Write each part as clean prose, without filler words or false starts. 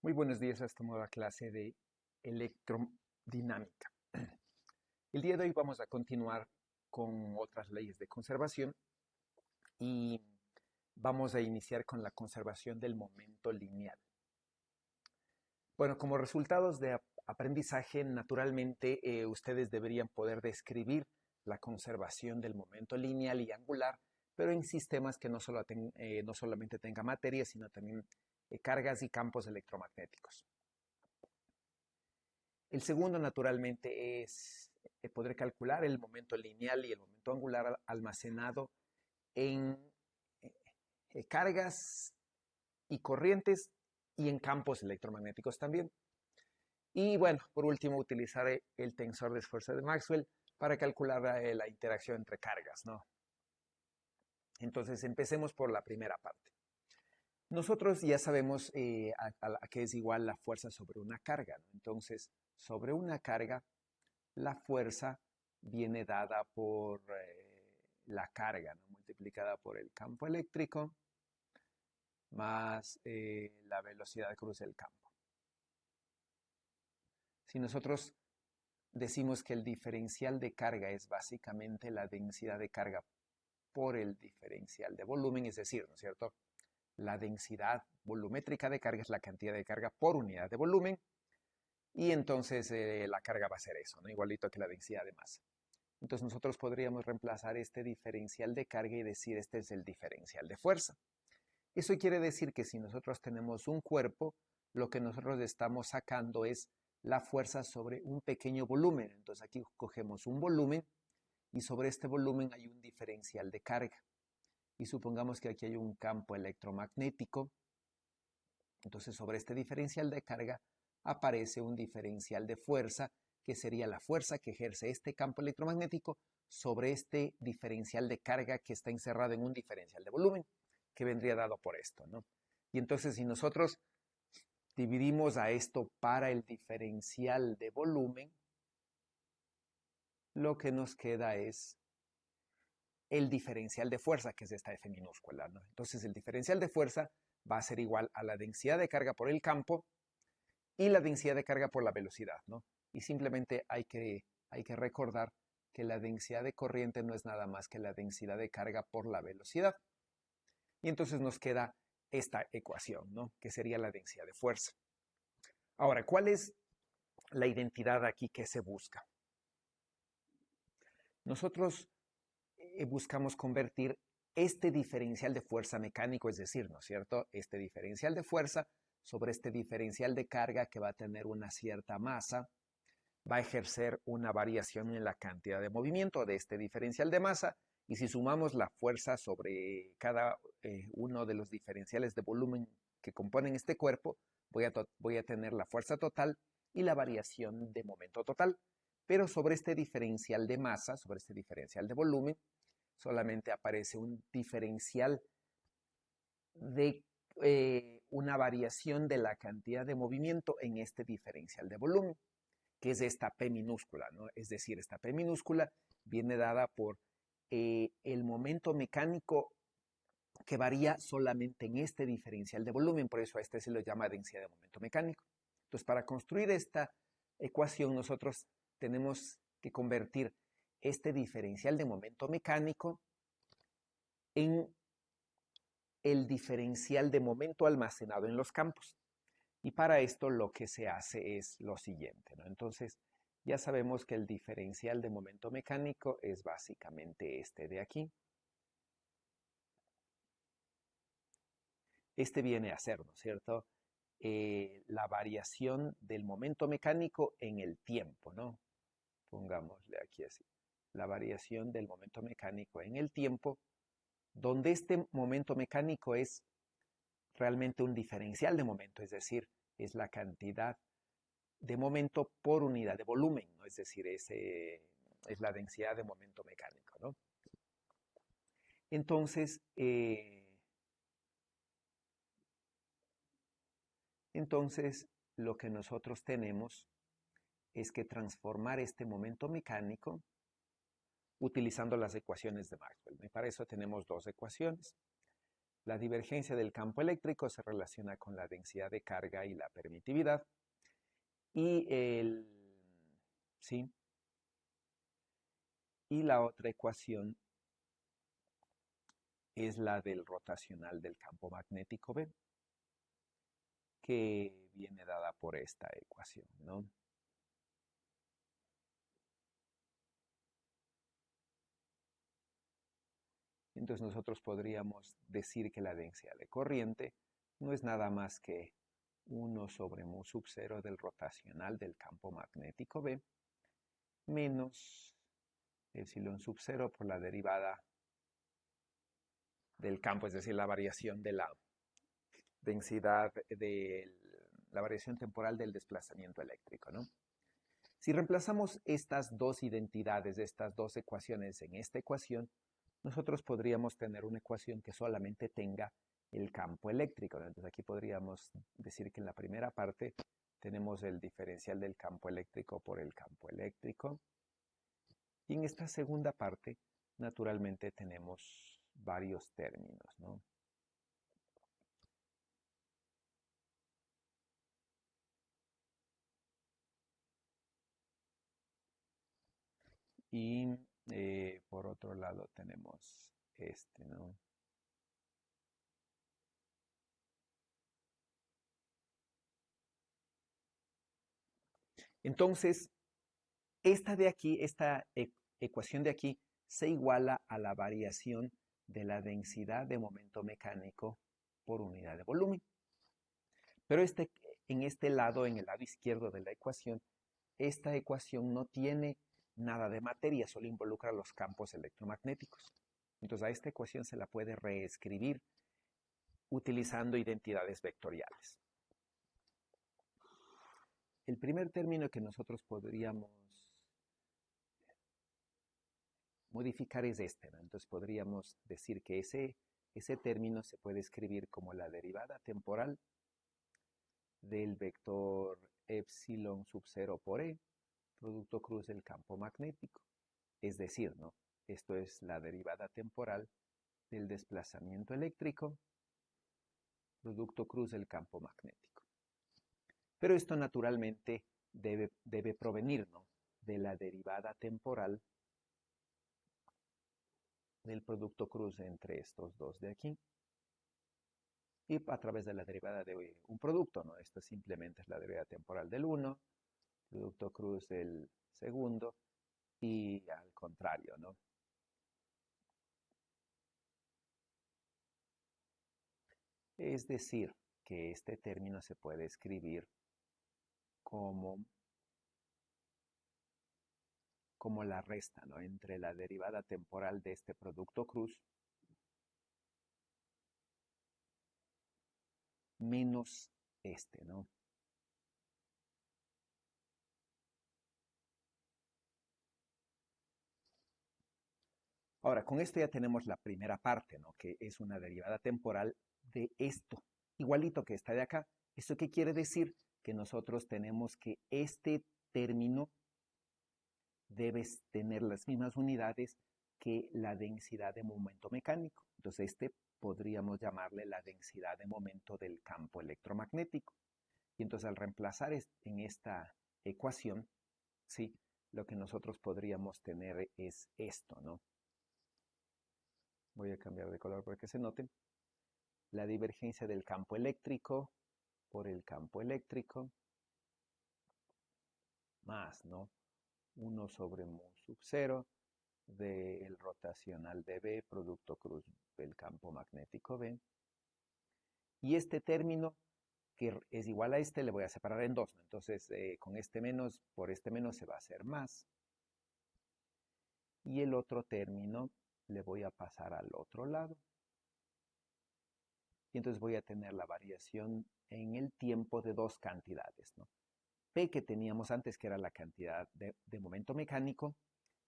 Muy buenos días a esta nueva clase de electrodinámica. El día de hoy vamos a continuar con otras leyes de conservación y vamos a iniciar con la conservación del momento lineal. Bueno, como resultados de aprendizaje, naturalmente ustedes deberían poder describir la conservación del momento lineal y angular, pero en sistemas que no solamente tengan materia, sino también cargas y campos electromagnéticos. El segundo, naturalmente, es poder calcular el momento lineal y el momento angular almacenado en cargas y corrientes y en campos electromagnéticos también. Y bueno, por último, utilizar el tensor de esfuerzo de Maxwell para calcular la interacción entre cargas, ¿no? Entonces, empecemos por la primera parte. Nosotros ya sabemos a qué es igual la fuerza sobre una carga, ¿no? Entonces, sobre una carga, la fuerza viene dada por la carga, ¿no? Multiplicada por el campo eléctrico más la velocidad que cruza el campo. Si nosotros decimos que el diferencial de carga es básicamente la densidad de carga por el diferencial de volumen, es decir, ¿no es cierto? La densidad volumétrica de carga es la cantidad de carga por unidad de volumen, y entonces la carga va a ser eso, ¿no? Igualito que la densidad de masa. Entonces nosotros podríamos reemplazar este diferencial de carga y decir este es el diferencial de fuerza. Eso quiere decir que si nosotros tenemos un cuerpo, lo que nosotros estamos sacando es la fuerza sobre un pequeño volumen. Entonces aquí cogemos un volumen y sobre este volumen hay un diferencial de carga. Y supongamos que aquí hay un campo electromagnético. Entonces sobre este diferencial de carga aparece un diferencial de fuerza, que sería la fuerza que ejerce este campo electromagnético sobre este diferencial de carga que está encerrado en un diferencial de volumen, que vendría dado por esto, ¿no? Y entonces si nosotros dividimos a esto para el diferencial de volumen, lo que nos queda es el diferencial de fuerza, que es esta F minúscula, ¿no? Entonces el diferencial de fuerza va a ser igual a la densidad de carga por el campo y la densidad de carga por la velocidad, ¿no? Y simplemente hay que recordar que la densidad de corriente no es nada más que la densidad de carga por la velocidad. Y entonces nos queda esta ecuación, ¿no? Que sería la densidad de fuerza. Ahora, ¿cuál es la identidad aquí que se busca? Nosotros buscamos convertir este diferencial de fuerza mecánico, es decir, ¿no es cierto? Este diferencial de fuerza sobre este diferencial de carga que va a tener una cierta masa, va a ejercer una variación en la cantidad de movimiento de este diferencial de masa, y si sumamos la fuerza sobre cada uno de los diferenciales de volumen que componen este cuerpo, voy a tener la fuerza total y la variación de momento total. Pero sobre este diferencial de masa, sobre este diferencial de volumen, solamente aparece un diferencial de una variación de la cantidad de movimiento en este diferencial de volumen, que es esta P minúscula, ¿no? Es decir, esta P minúscula viene dada por el momento mecánico que varía solamente en este diferencial de volumen, por eso a este se lo llama densidad de momento mecánico. Entonces, para construir esta ecuación, nosotros tenemos que convertir este diferencial de momento mecánico en el diferencial de momento almacenado en los campos. Y para esto lo que se hace es lo siguiente, ¿no? Entonces, ya sabemos que el diferencial de momento mecánico es básicamente este de aquí. Este viene a ser, ¿no es cierto? La variación del momento mecánico en el tiempo, ¿no? Pongámosle aquí así. La variación del momento mecánico en el tiempo, donde este momento mecánico es realmente un diferencial de momento, es decir, es la cantidad de momento por unidad de volumen, ¿no? Es decir, es la densidad de momento mecánico, ¿no? Entonces, lo que nosotros tenemos es que transformar este momento mecánico utilizando las ecuaciones de Maxwell. Y para eso tenemos dos ecuaciones. La divergencia del campo eléctrico se relaciona con la densidad de carga y la permitividad. Y ¿sí? Y la otra ecuación es la del rotacional del campo magnético B, que viene dada por esta ecuación, ¿no? Entonces nosotros podríamos decir que la densidad de corriente no es nada más que 1 sobre mu sub 0 del rotacional del campo magnético B menos epsilon sub 0 por la derivada del campo, es decir, la variación de la densidad de la variación temporal del desplazamiento eléctrico, ¿no? Si reemplazamos estas dos identidades, estas dos ecuaciones en esta ecuación, nosotros podríamos tener una ecuación que solamente tenga el campo eléctrico, ¿no? Entonces aquí podríamos decir que en la primera parte tenemos el diferencial del campo eléctrico por el campo eléctrico. Y en esta segunda parte, naturalmente, tenemos varios términos, ¿no? Y por otro lado tenemos este, ¿no? Entonces, esta de aquí, esta ecuación de aquí, se iguala a la variación de la densidad de momento mecánico por unidad de volumen. Pero en este lado, en el lado izquierdo de la ecuación, esta ecuación no tiene nada de materia, solo involucra los campos electromagnéticos. Entonces a esta ecuación se la puede reescribir utilizando identidades vectoriales. El primer término que nosotros podríamos modificar es este, ¿no? Entonces podríamos decir que ese término se puede escribir como la derivada temporal del vector epsilon sub 0 por E, producto cruz del campo magnético. Es decir, ¿no? Esto es la derivada temporal del desplazamiento eléctrico, producto cruz del campo magnético. Pero esto naturalmente debe provenir, ¿no?, de la derivada temporal del producto cruz entre estos dos de aquí. Y a través de la derivada de un producto, ¿no? Esto simplemente es la derivada temporal del 1, producto cruz del segundo, y al contrario, ¿no? Es decir, que este término se puede escribir como la resta, ¿no?, entre la derivada temporal de este producto cruz menos este, ¿no? Ahora, con esto ya tenemos la primera parte, ¿no?, que es una derivada temporal de esto, igualito que esta de acá. ¿Esto qué quiere decir? Que nosotros tenemos que este término debe tener las mismas unidades que la densidad de momento mecánico. Entonces, podríamos llamarle la densidad de momento del campo electromagnético. Y entonces, al reemplazar en esta ecuación, ¿sí?, lo que nosotros podríamos tener es esto, ¿no? Voy a cambiar de color para que se note. La divergencia del campo eléctrico por el campo eléctrico más, ¿no?, 1 sobre mu sub 0 del rotacional de B, producto cruz del campo magnético B. Y este término, que es igual a este, le voy a separar en dos, ¿no? Entonces, con este menos, por este menos se va a hacer más. Y el otro término le voy a pasar al otro lado. Y entonces voy a tener la variación en el tiempo de dos cantidades, ¿no? P, que teníamos antes, que era la cantidad de momento mecánico,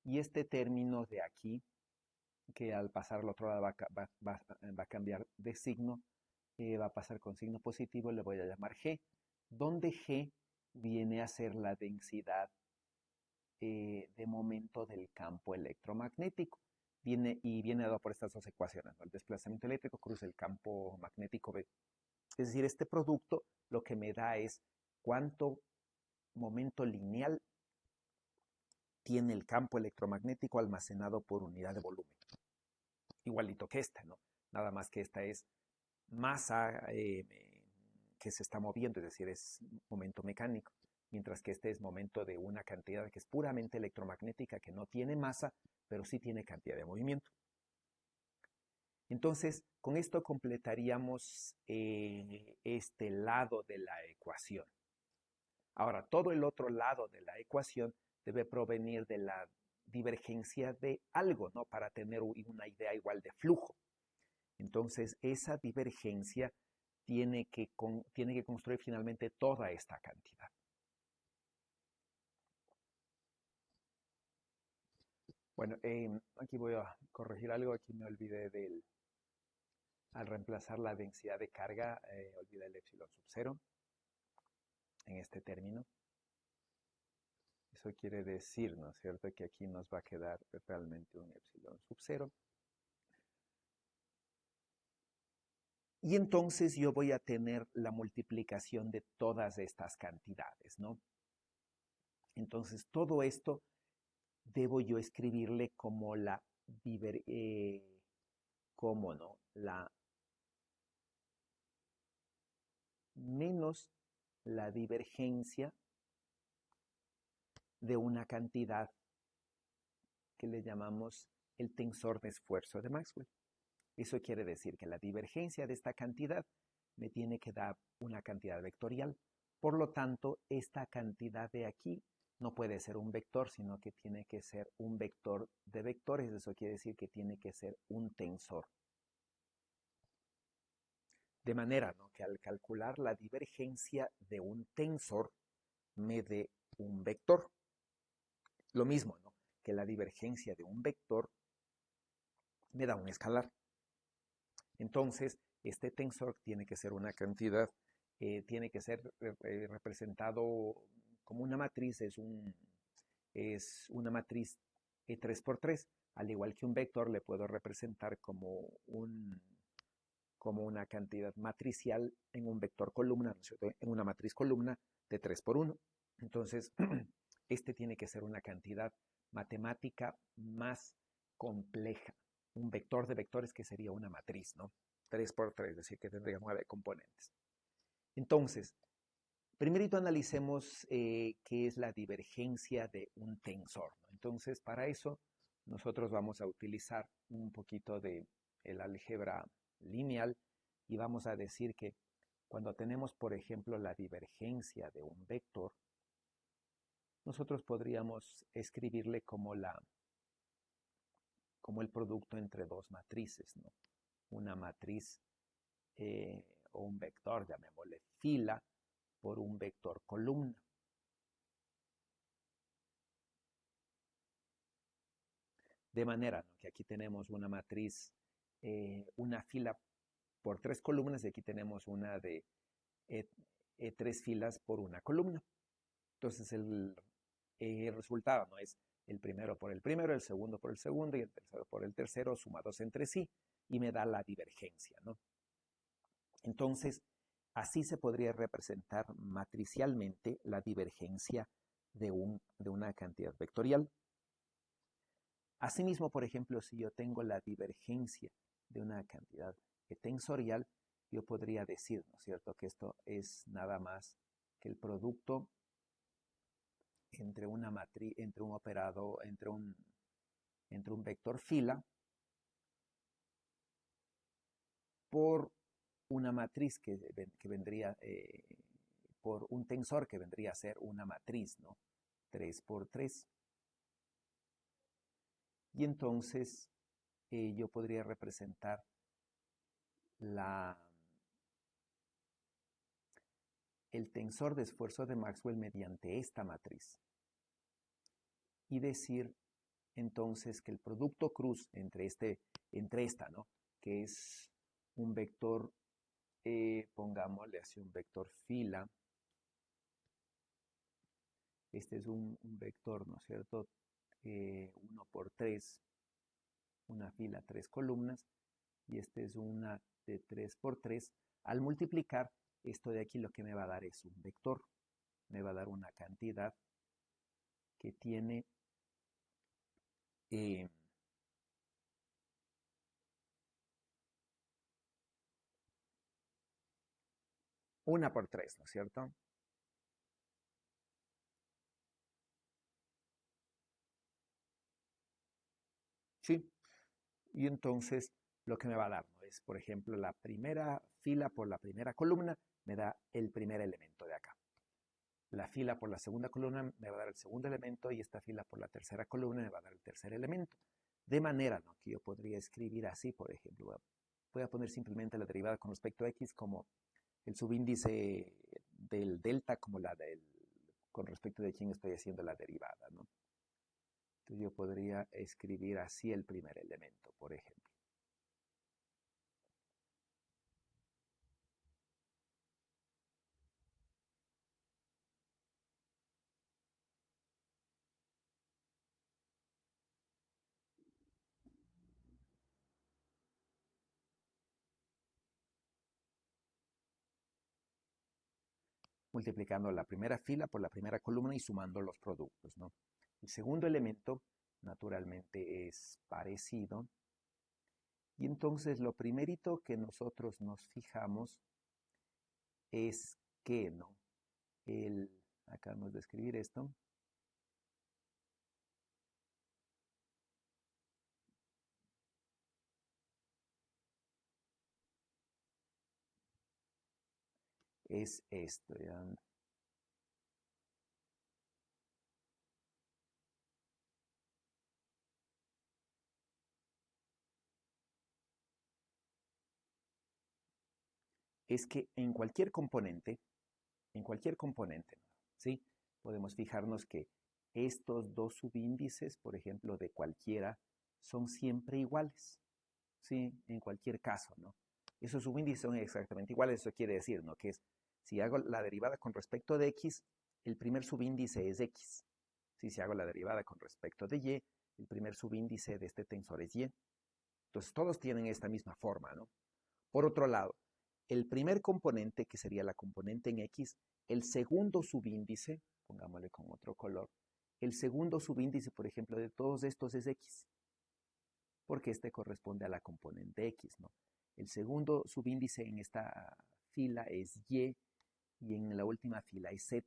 y este término de aquí, que al pasar al otro lado va a cambiar de signo, va a pasar con signo positivo, le voy a llamar G, donde G viene a ser la densidad de momento del campo electromagnético. viene dado por estas dos ecuaciones, ¿no? El desplazamiento eléctrico cruza el campo magnético. Es decir, este producto lo que me da es cuánto momento lineal tiene el campo electromagnético almacenado por unidad de volumen. Igualito que esta, ¿no? Nada más que esta es masa que se está moviendo, es decir, es momento mecánico, mientras que este es momento de una cantidad que es puramente electromagnética, que no tiene masa, pero sí tiene cantidad de movimiento. Entonces, con esto completaríamos este lado de la ecuación. Ahora, todo el otro lado de la ecuación debe provenir de la divergencia de algo, ¿no? Para tener una idea igual de flujo. Entonces, esa divergencia tiene que construir finalmente toda esta cantidad. Bueno, aquí voy a corregir algo. Aquí me olvidé al reemplazar la densidad de carga, olvidé el epsilon sub 0 en este término. Eso quiere decir, ¿no es cierto?, que aquí nos va a quedar realmente un epsilon sub 0. Y entonces yo voy a tener la multiplicación de todas estas cantidades, ¿no? Entonces todo esto debo yo escribirle como ¿cómo no? La menos la divergencia de una cantidad que le llamamos el tensor de esfuerzo de Maxwell. Eso quiere decir que la divergencia de esta cantidad me tiene que dar una cantidad vectorial. Por lo tanto, esta cantidad de aquí no puede ser un vector, sino que tiene que ser un vector de vectores. Eso quiere decir que tiene que ser un tensor. De manera, ¿no?, que al calcular la divergencia de un tensor me dé un vector. Lo mismo, ¿no?, que la divergencia de un vector me da un escalar. Entonces, este tensor tiene que ser una cantidad, tiene que ser representado como una matriz, es una matriz 3×3. Al igual que un vector, le puedo representar como una cantidad matricial en un vector columna, ¿no es cierto?, en una matriz columna de 3×1. Entonces, este tiene que ser una cantidad matemática más compleja. Un vector de vectores que sería una matriz, ¿no? 3×3, es decir, que tendría 9 componentes. Entonces, primerito analicemos qué es la divergencia de un tensor, ¿no? Entonces, para eso, nosotros vamos a utilizar un poquito de el álgebra lineal y vamos a decir que cuando tenemos, por ejemplo, la divergencia de un vector, nosotros podríamos escribirle como el producto entre dos matrices, ¿no? Una matriz o un vector, llamémosle fila, por un vector columna. De manera, ¿no?, que aquí tenemos una matriz, una fila por 3 columnas y aquí tenemos una de 3 filas por una columna. Entonces el resultado, ¿no?, es el primero por el primero, el segundo por el segundo y el tercero por el tercero sumados entre sí y me da la divergencia, ¿no? Entonces, así se podría representar matricialmente la divergencia de una cantidad vectorial. Asimismo, por ejemplo, si yo tengo la divergencia de una cantidad tensorial, yo podría decir, ¿no es cierto?, que esto es nada más que el producto entre una matriz, entre un operado, entre un vector fila por una matriz que vendría por un tensor que vendría a ser una matriz, ¿no? 3×3. Y entonces yo podría representar el tensor de esfuerzo de Maxwell mediante esta matriz. Y decir entonces que el producto cruz entre esta, ¿no?, que es un vector, pongámosle así, un vector fila. Este es un vector, ¿no es cierto?, 1×3. una fila 3 columnas, y esta es una de 3 por 3. Al multiplicar, esto de aquí lo que me va a dar es un vector. Me va a dar una cantidad que tiene 1 por 3, ¿no es cierto? Sí. Y entonces lo que me va a dar, ¿no? Es, por ejemplo, la primera fila por la primera columna me da el primer elemento de acá. La fila por la segunda columna me va a dar el segundo elemento y esta fila por la tercera columna me va a dar el tercer elemento. De manera, ¿no?, que yo podría escribir así, por ejemplo. Voy a poner simplemente la derivada con respecto a x como el subíndice del delta, como la del con respecto de quién estoy haciendo la derivada, ¿no? Entonces yo podría escribir así el primer elemento, por ejemplo. Multiplicando la primera fila por la primera columna y sumando los productos, ¿no? El segundo elemento, naturalmente, es parecido. Y entonces lo primerito que nosotros nos fijamos es que, ¿no? Acabamos de escribir esto. Es esto, ¿ya? Es que en cualquier componente, ¿sí? Podemos fijarnos que estos dos subíndices, por ejemplo, de cualquiera, son siempre iguales, ¿sí? En cualquier caso, ¿no? Esos subíndices son exactamente iguales, eso quiere decir, ¿no?, que es, si hago la derivada con respecto de x, el primer subíndice es x. Si hago la derivada con respecto de y, el primer subíndice de este tensor es y. Entonces, todos tienen esta misma forma, ¿no? Por otro lado, el primer componente, que sería la componente en x, el segundo subíndice, pongámosle con otro color, el segundo subíndice, por ejemplo, de todos estos es x, porque este corresponde a la componente x, ¿no? El segundo subíndice en esta fila es y en la última fila es z.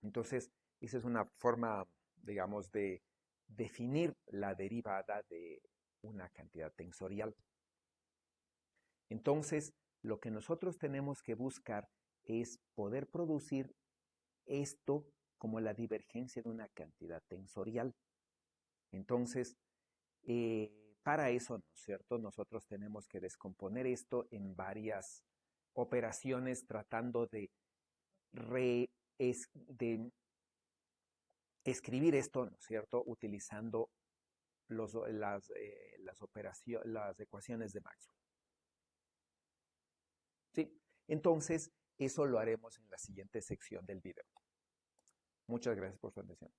Entonces, esa es una forma, digamos, de definir la derivada de una cantidad tensorial. Entonces, lo que nosotros tenemos que buscar es poder producir esto como la divergencia de una cantidad tensorial. Entonces, para eso, ¿no es cierto?, nosotros tenemos que descomponer esto en varias operaciones tratando de escribir esto, ¿no es cierto?, utilizando las ecuaciones de Maxwell. ¿Sí? Entonces, eso lo haremos en la siguiente sección del video. Muchas gracias por su atención.